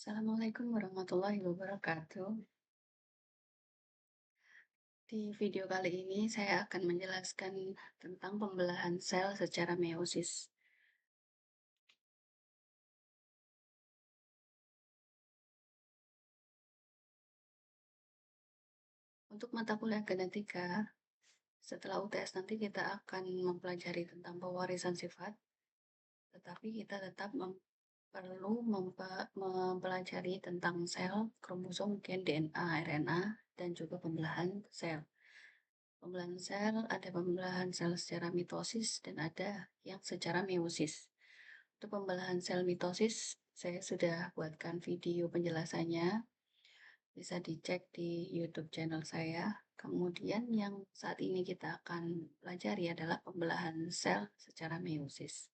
Assalamualaikum warahmatullahi wabarakatuh. Di video kali ini saya akan menjelaskan tentang pembelahan sel secara meiosis. Untuk mata kuliah genetika, setelah UTS nanti kita akan mempelajari tentang pewarisan sifat, tetapi kita tetap perlu mempelajari tentang sel, kromosom, gen, DNA, RNA, dan juga pembelahan sel. Pembelahan sel, ada pembelahan sel secara mitosis dan ada yang secara meiosis. Untuk pembelahan sel mitosis, saya sudah buatkan video penjelasannya, bisa dicek di YouTube channel saya. Kemudian yang saat ini kita akan pelajari adalah pembelahan sel secara meiosis.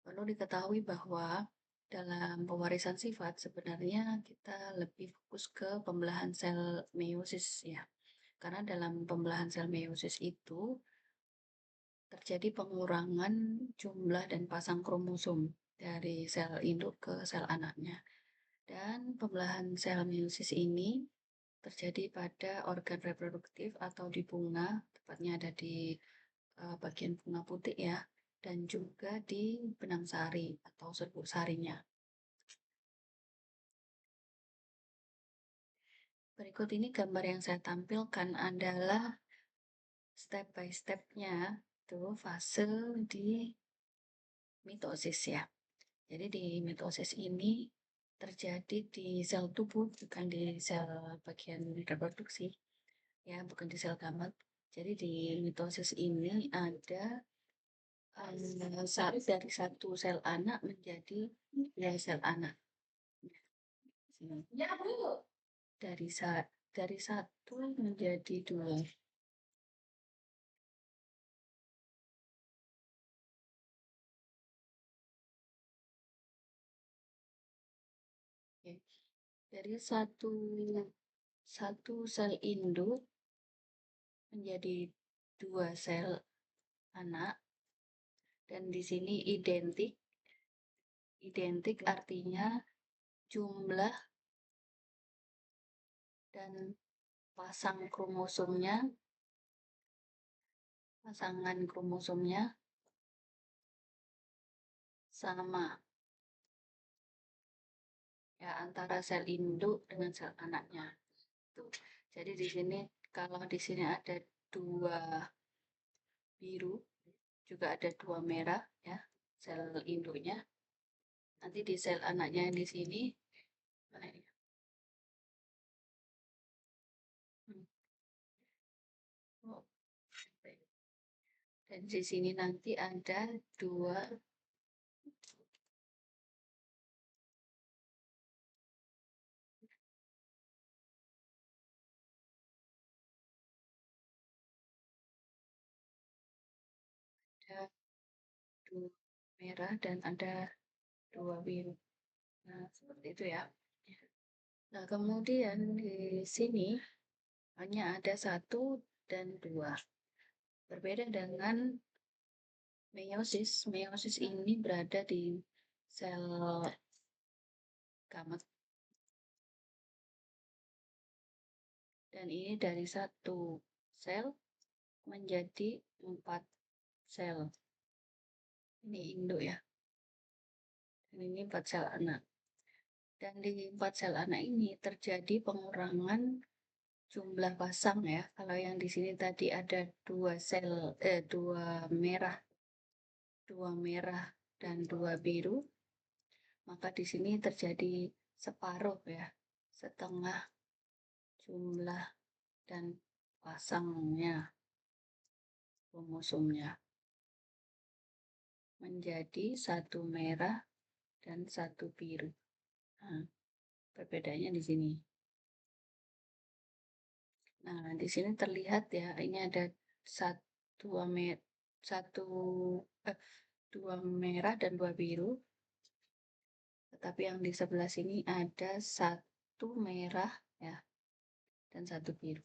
Perlu diketahui bahwa dalam pewarisan sifat sebenarnya kita lebih fokus ke pembelahan sel meiosis ya. Karena dalam pembelahan sel meiosis itu terjadi pengurangan jumlah dan pasang kromosom dari sel induk ke sel anaknya. Dan pembelahan sel meiosis ini terjadi pada organ reproduktif atau di bunga, tepatnya ada di bagian bunga putih ya, dan juga di benang sari atau serbuk sarinya. Berikut ini gambar yang saya tampilkan adalah step by step-nya, tuh fase di mitosis ya. Jadi di mitosis ini terjadi di sel tubuh, bukan di sel bagian reproduksi, ya, bukan di sel gamet. Jadi di mitosis ini ada dari satu sel anak menjadi dua sel anak. Ya, Bu. Dari satu menjadi dua. Oke. Dari satu sel induk menjadi dua sel anak, dan di sini identik. Identik artinya jumlah dan pasangan kromosomnya sama ya antara sel induk dengan sel anaknya. Tuh. Jadi di sini kalau di sini ada dua biru, juga ada dua merah ya sel induknya. Nanti di sel anaknya di sini mana ini? Hmm. Oh. Dan di sini nanti ada dua ada dua merah dan ada dua biru. Nah, seperti itu ya. Nah, kemudian di sini hanya ada satu dan dua. Berbeda dengan meiosis. Meiosis ini berada di sel gamet. Dan ini dari satu sel menjadi 4 sel. Ini induk ya. Dan ini 4 sel anak. Dan di 4 sel anak ini terjadi pengurangan jumlah pasang ya. Kalau yang di sini tadi ada dua merah dan dua biru, maka di sini terjadi separuh ya, setengah jumlah dan pasangnya kromosomnya menjadi satu merah dan satu biru. Nah, perbedaannya di sini. Nah, di sini terlihat ya, ini ada satu satu eh, dua merah dan dua biru. Tetapi yang di sebelah sini ada satu merah ya dan satu biru.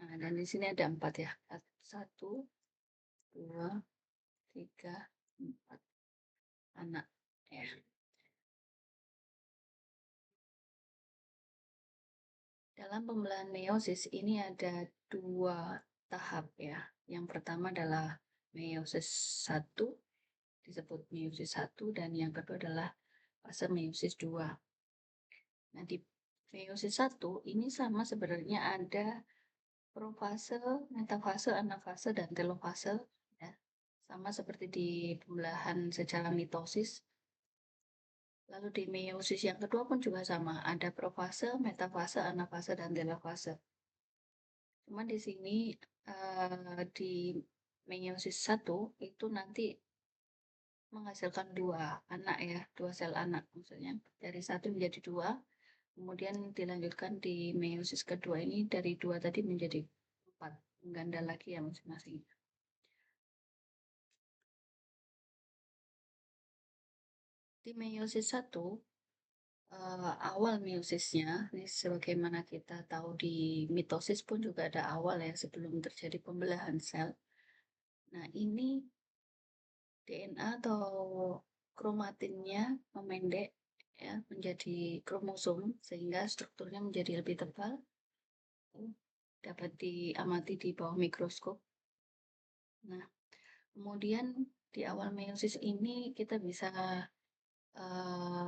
Nah, dan di sini ada 4 ya. Satu, dua, tiga, empat. Dalam pembelahan meiosis ini ada dua tahap ya. Yang pertama adalah meiosis satu, disebut meiosis satu, dan yang kedua adalah fase meiosis 2. Nah, di meiosis satu ini sama sebenarnya ada profase, metafase, anafase, dan telofase. Ya. Sama seperti di pembelahan secara mitosis. Lalu di meiosis yang kedua pun juga sama, ada profase, metafase, anafase, dan telofase. Cuma di sini di meiosis satu itu nanti menghasilkan dua anak ya, dua sel anak maksudnya. Dari satu menjadi dua, kemudian dilanjutkan di meiosis kedua ini dari dua tadi menjadi empat, mengganda lagi ya masing-masing. Di meiosis satu, awal meosisnya, ini sebagaimana kita tahu di mitosis pun juga ada awal ya sebelum terjadi pembelahan sel. Nah ini DNA atau kromatinnya memendek ya menjadi kromosom sehingga strukturnya menjadi lebih tebal, dapat diamati di bawah mikroskop. Nah, kemudian di awal meiosis ini kita bisa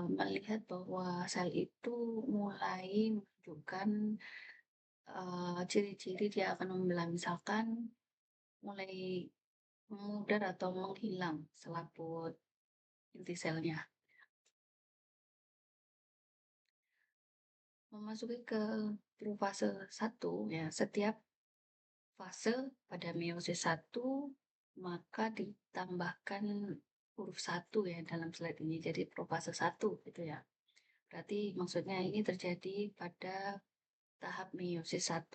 melihat bahwa sel itu mulai menunjukkan ciri-ciri dia akan membelah, misalkan mulai memudar atau menghilang selaput inti selnya. Memasuki ke profase 1 ya, setiap fase pada meiosis 1 maka ditambahkan huruf 1 ya dalam slide ini. Jadi profase 1 gitu ya. Berarti maksudnya ini terjadi pada tahap meiosis 1.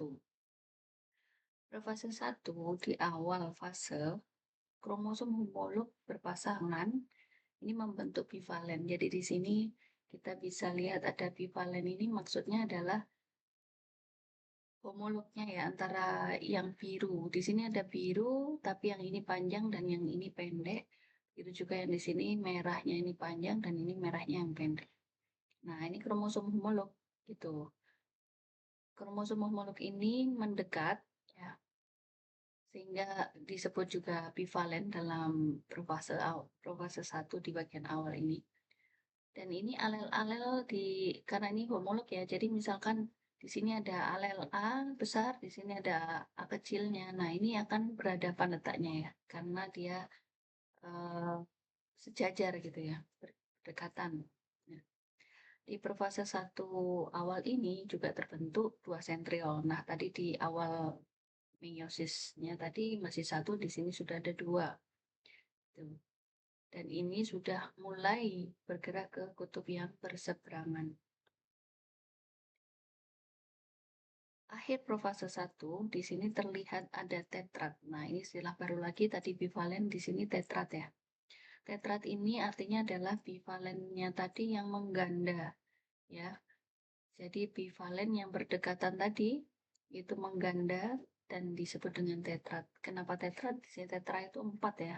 Profase 1 di awal fase kromosom homolog berpasangan ini membentuk bivalen. Jadi di sini kita bisa lihat ada bivalen ini maksudnya adalah homolognya ya antara yang biru. Di sini ada biru, tapi yang ini panjang dan yang ini pendek. Itu juga yang di sini merahnya ini panjang dan ini merahnya yang pendek. Nah, ini kromosom homolog gitu. Kromosom homolog ini mendekat ya, sehingga disebut juga bivalen dalam profase 1 di bagian awal ini. Dan ini alel-alel karena ini homolog ya, jadi misalkan di sini ada alel A besar, di sini ada A kecilnya. Nah, ini akan berhadapan letaknya ya, karena dia eh, sejajar gitu ya, berdekatan. Nah, di profase 1 awal ini juga terbentuk dua sentriol. Nah, tadi di awal meiosisnya tadi masih satu, di sini sudah ada dua. Tuh. Dan ini sudah mulai bergerak ke kutub yang berseberangan. Akhir profase 1, di sini terlihat ada tetrat. Nah, ini istilah baru lagi, tadi bivalen, di sini tetrat ya. Tetrat ini artinya adalah bivalennya tadi yang mengganda, ya. Jadi bivalen yang berdekatan tadi, itu mengganda dan disebut dengan tetrat. Kenapa tetrat? Di sini tetra itu 4 ya.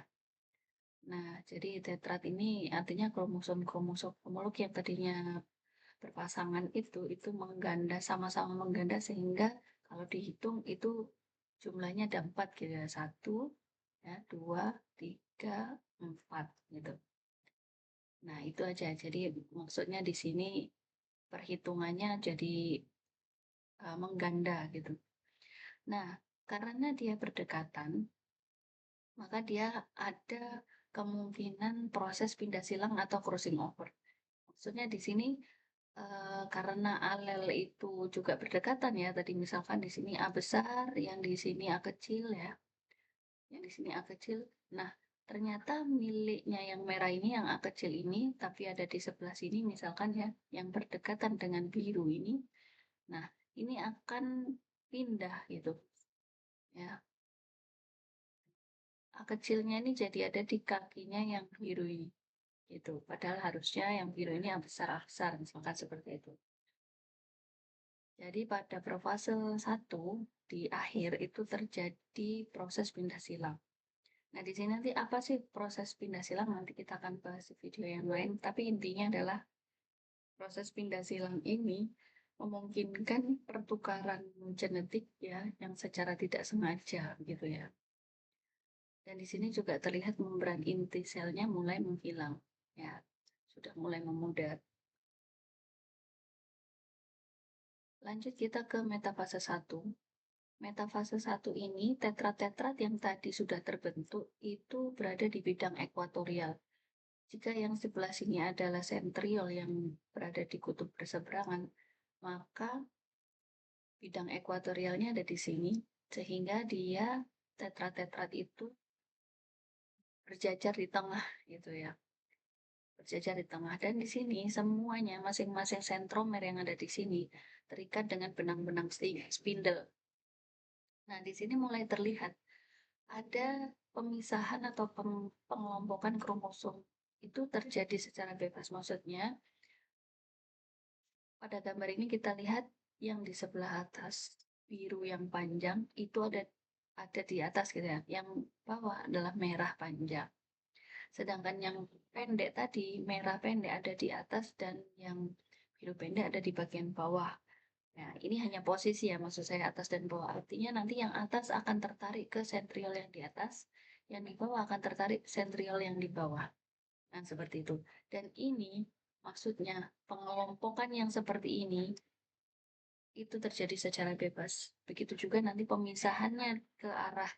Nah, jadi tetrat ini artinya kromosom-kromosom homolog yang tadinya berpasangan itu mengganda, sama-sama mengganda sehingga kalau dihitung itu jumlahnya ada 4 gitu ya. 1, ya, 2, 3, 4 gitu. Nah, itu aja. Jadi maksudnya di sini perhitungannya jadi mengganda gitu. Nah, karena dia berdekatan, maka dia ada kemungkinan proses pindah silang atau crossing over. Maksudnya di sini karena alel itu juga berdekatan ya. Tadi misalkan di sini A besar, yang di sini A kecil ya. Yang di sini A kecil. Nah, ternyata miliknya yang merah ini, yang A kecil ini, tapi ada di sebelah sini misalkan ya, yang berdekatan dengan biru ini. Nah, ini akan pindah gitu. Ya, A kecilnya ini jadi ada di kakinya yang biru ini. Gitu. Padahal harusnya yang biru ini A besar, misalkan seperti itu. Jadi pada profase 1 di akhir itu terjadi proses pindah silang. Nah, di sini nanti apa sih proses pindah silang? Nanti kita akan bahas di video yang lain. Tapi intinya adalah proses pindah silang ini memungkinkan pertukaran genetik ya yang secara tidak sengaja gitu ya. Dan di sini juga terlihat membran inti selnya mulai menghilang ya, sudah mulai memudar. Lanjut kita ke metafase satu. Metafase satu ini tetrat-tetrat yang tadi sudah terbentuk itu berada di bidang ekuatorial. Jika yang sebelah sini adalah sentriol yang berada di kutub berseberangan, maka bidang ekuatorialnya ada di sini, sehingga dia tetrat-tetrat itu berjajar di tengah gitu ya. Berjajar di tengah dan di sini semuanya masing-masing sentromer yang ada di sini terikat dengan benang-benang spindle. Nah, di sini mulai terlihat ada pemisahan atau pengelompokan kromosom. Itu terjadi secara bebas. Maksudnya, pada gambar ini kita lihat yang di sebelah atas biru yang panjang itu ada di atas gitu ya. Yang bawah adalah merah panjang. Sedangkan yang pendek tadi, merah pendek ada di atas dan yang biru pendek ada di bagian bawah. Nah, ini hanya posisi ya, maksud saya atas dan bawah. Artinya nanti yang atas akan tertarik ke sentriol yang di atas, yang di bawah akan tertarik sentriol yang di bawah. Nah, seperti itu. Dan ini maksudnya pengelompokan yang seperti ini itu terjadi secara bebas. Begitu juga nanti pemisahannya ke arah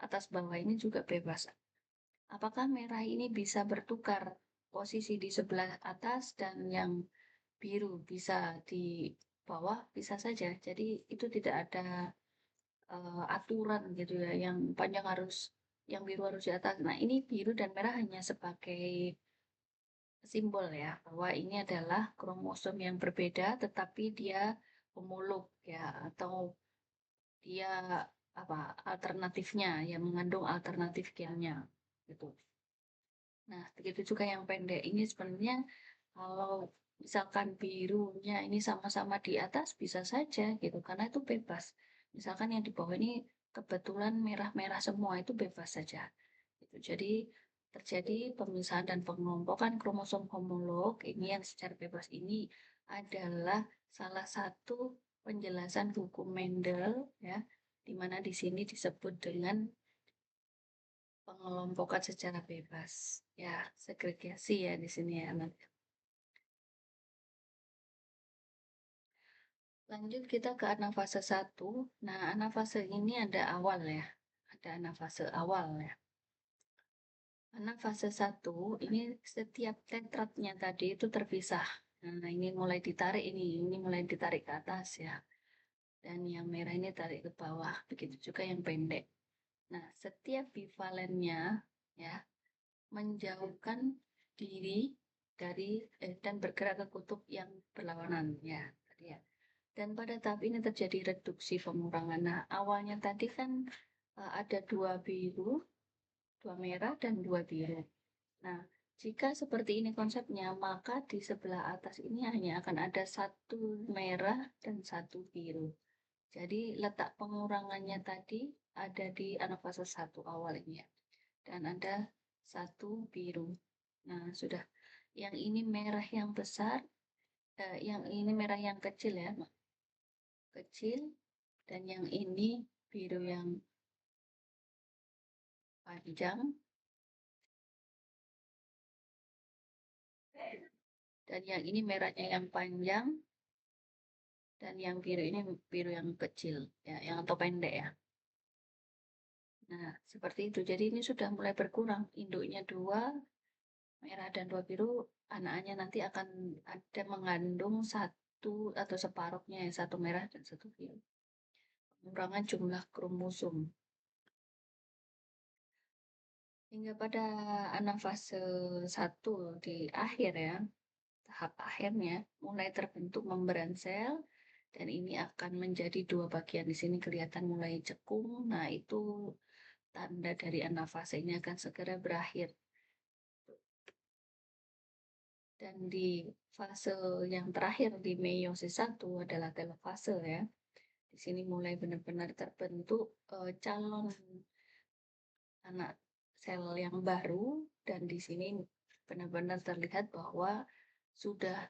atas bawah ini juga bebas. Apakah merah ini bisa bertukar posisi di sebelah atas dan yang biru bisa di bawah? Bisa saja. Jadi itu tidak ada aturan gitu ya, yang panjang harus, yang biru harus di atas. Nah, ini biru dan merah hanya sebagai simbol ya, bahwa ini adalah kromosom yang berbeda, tetapi dia homolog ya, atau dia apa alternatifnya, yang mengandung alternatif gennya gitu. Nah, begitu juga yang pendek ini sebenarnya kalau misalkan birunya ini sama-sama di atas bisa saja gitu, karena itu bebas. Misalkan yang di bawah ini kebetulan merah-merah semua itu bebas saja. Gitu. Jadi terjadi pemisahan dan pengelompokan kromosom homolog ini yang secara bebas ini adalah salah satu penjelasan hukum Mendel ya, di mana di sini disebut dengan pengelompokan secara bebas. Ya, segregasi ya di sini ya. Lanjut kita ke anafase satu. Nah, anafase ini ada awal ya. Ada anafase awal ya. Anafase satu ini setiap tetratnya tadi itu terpisah. Nah, ini mulai ditarik ini mulai ditarik ke atas ya. Dan yang merah ini tarik ke bawah. Begitu juga yang pendek. Nah, setiap bivalennya ya menjauhkan diri dari dan bergerak ke kutub yang berlawanan ya. Tadi ya. Dan pada tahap ini terjadi reduksi pengurangan. Nah, awalnya tadi kan ada dua biru, dua merah, dan dua biru. Nah, jika seperti ini konsepnya, maka di sebelah atas ini hanya akan ada satu merah dan satu biru. Jadi letak pengurangannya tadi ada di anafase satu awal ini ya. Dan ada satu biru. Nah, sudah. Yang ini merah yang besar, yang ini merah yang kecil ya, kecil, dan yang ini biru yang panjang, dan yang ini merahnya yang panjang, dan yang biru ini biru yang kecil, ya, yang atau pendek ya. Nah, seperti itu. Jadi ini sudah mulai berkurang. Induknya dua, merah dan dua biru, anak-anaknya nanti akan ada mengandung satu atau separuhnya, ya, satu merah dan satu biru. Pengurangan jumlah kromosom. Hingga pada anafase satu di akhir ya, tahap akhirnya mulai terbentuk membran sel dan ini akan menjadi dua bagian. Di sini kelihatan mulai cekung. Nah, itu tanda dari anafase ini akan segera berakhir. Dan di fase yang terakhir di meiosis 1 adalah telofase ya. Di sini mulai benar-benar terbentuk calon anak sel yang baru dan di sini benar-benar terlihat bahwa sudah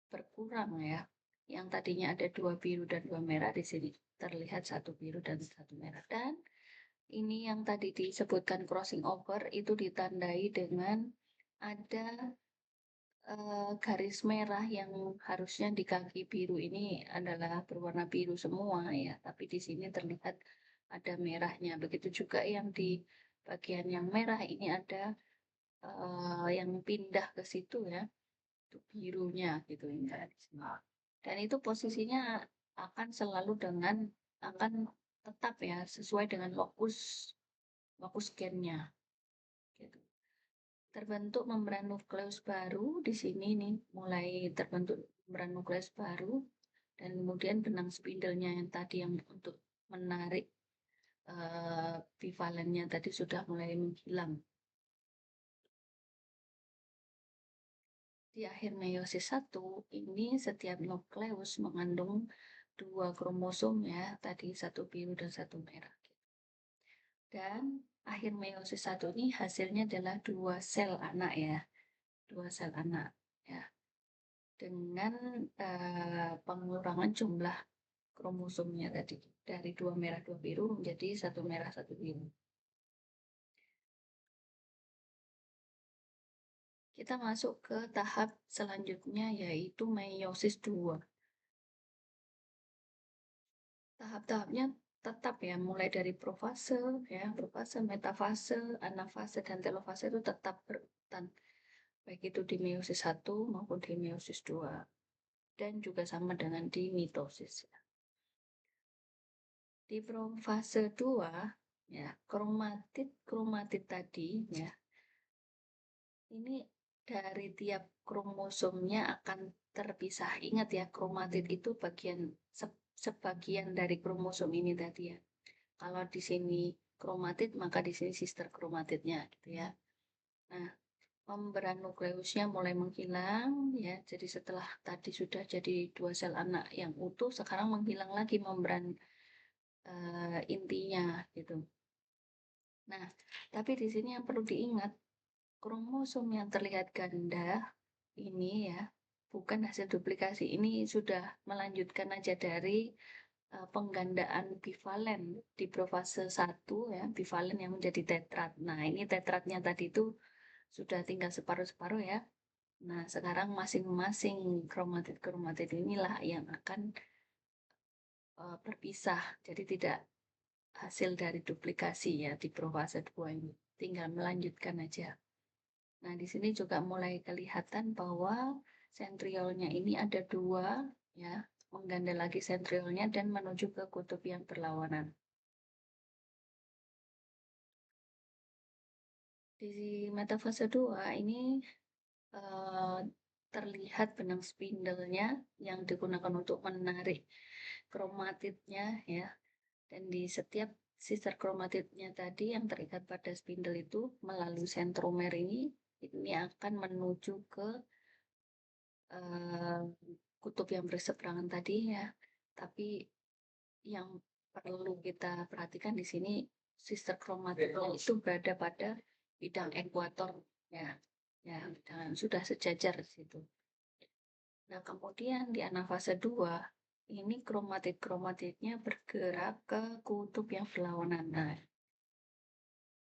berkurang ya Yang tadinya ada 2 biru dan 2 merah, di sini terlihat 1 biru dan 1 merah. Dan ini yang tadi disebutkan crossing over itu ditandai dengan ada garis merah yang harusnya di kaki biru ini adalah berwarna biru semua ya, tapi di sini terlihat ada merahnya. Begitu juga yang di bagian yang merah ini ada yang pindah ke situ ya, itu birunya gitu ya. Dan itu posisinya akan selalu akan tetap ya sesuai dengan lokus lokus gennya gitu. Terbentuk membran nukleus baru di sini nih, mulai terbentuk membran nukleus baru dan kemudian benang spindle-nya yang tadi yang untuk menarik bivalennya tadi sudah mulai menghilang. Di akhir meiosis 1 ini setiap nukleus mengandung 2 kromosom ya, tadi 1 biru dan 1 merah. Dan akhir meiosis 1 ini hasilnya adalah 2 sel anak ya, 2 sel anak ya. Dengan pengurangan jumlah kromosomnya tadi dari 2 merah 2 biru menjadi 1 merah 1 biru. Kita masuk ke tahap selanjutnya yaitu meiosis 2. Tahap-tahapnya tetap ya, mulai dari profase ya, profase, metafase, anafase, dan telofase itu tetap berurutan. Baik itu di meiosis 1 maupun di meiosis 2. Dan juga sama dengan di mitosis ya. Di profase 2 ya, kromatid tadi ya, ini dari tiap kromosomnya akan terpisah. Ingat ya, kromatid itu sebagian dari kromosom ini tadi ya. Kalau di sini kromatid, maka di sini sister kromatidnya gitu ya. Nah, membran nukleusnya mulai menghilang ya. Jadi setelah tadi sudah jadi 2 sel anak yang utuh, sekarang menghilang lagi membran intinya gitu. Nah, tapi di sini yang perlu diingat, kromosom yang terlihat ganda ini ya, bukan hasil duplikasi. Ini sudah melanjutkan aja dari penggandaan bivalen di profase 1 ya, bivalen yang menjadi tetrat. Nah, ini tetratnya tadi itu sudah tinggal separuh-separuh ya. Nah, sekarang masing-masing kromatid-kromatid inilah yang akan berpisah. Jadi tidak hasil dari duplikasi ya di profase 2 ini. Tinggal melanjutkan aja. Nah, di sini juga mulai kelihatan bahwa sentriolnya ini ada 2 ya, mengganda lagi sentriolnya dan menuju ke kutub yang berlawanan. Di metafase 2 ini terlihat benang spindle-nya yang digunakan untuk menarik kromatidnya ya. Dan di setiap sister kromatidnya tadi yang terikat pada spindle itu melalui sentromer ini akan menuju ke kutub yang berseberangan tadi ya. Tapi yang perlu kita perhatikan di sini sister kromatidnya itu berada pada bidang ekuator ya. Ya, dan sudah sejajar di situ. Nah, kemudian di anafase 2 ini kromatid-kromatidnya bergerak ke kutub yang berlawanan. Nah,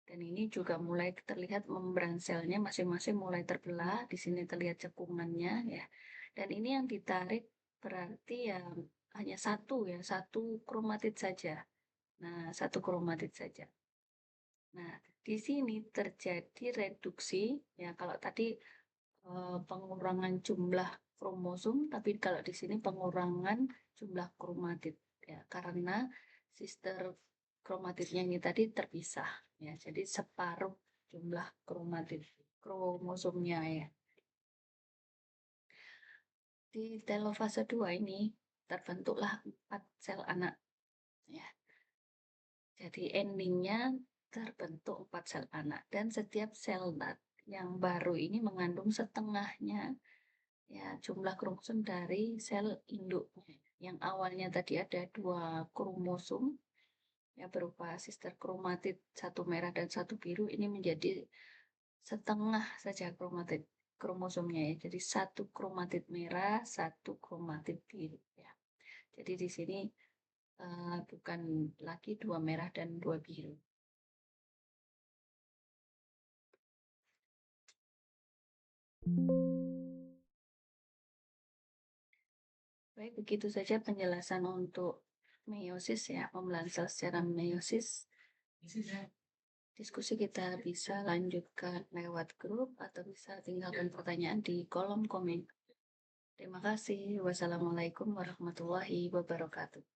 dan ini juga mulai terlihat membran selnya masing-masing mulai terbelah. Di sini terlihat cekungannya ya. Dan ini yang ditarik berarti ya hanya satu kromatid saja. Nah, satu kromatid saja. Nah, di sini terjadi reduksi ya. Kalau tadi pengurangan jumlah kromosom, tapi kalau di sini pengurangan jumlah kromatid ya, karena sister kromatidnya ini tadi terpisah ya, jadi separuh jumlah kromosomnya ya. Di telofase 2 ini terbentuklah 4 sel anak ya. Jadi endingnya terbentuk 4 sel anak dan setiap sel yang baru ini mengandung setengahnya ya jumlah kromosom dari sel induknya. Yang awalnya tadi ada 2 kromosom ya berupa sister kromatid 1 merah dan 1 biru, ini menjadi setengah saja kromatid. kromosomnya ya. Jadi satu kromatid merah, satu kromatid biru ya. Jadi di sini bukan lagi dua merah dan dua biru. Baik, begitu saja penjelasan untuk meiosis ya, pembelahan sel secara meiosis. Diskusi kita bisa lanjutkan lewat grup atau bisa tinggalkan pertanyaan di kolom komen. Terima kasih. Wassalamualaikum warahmatullahi wabarakatuh.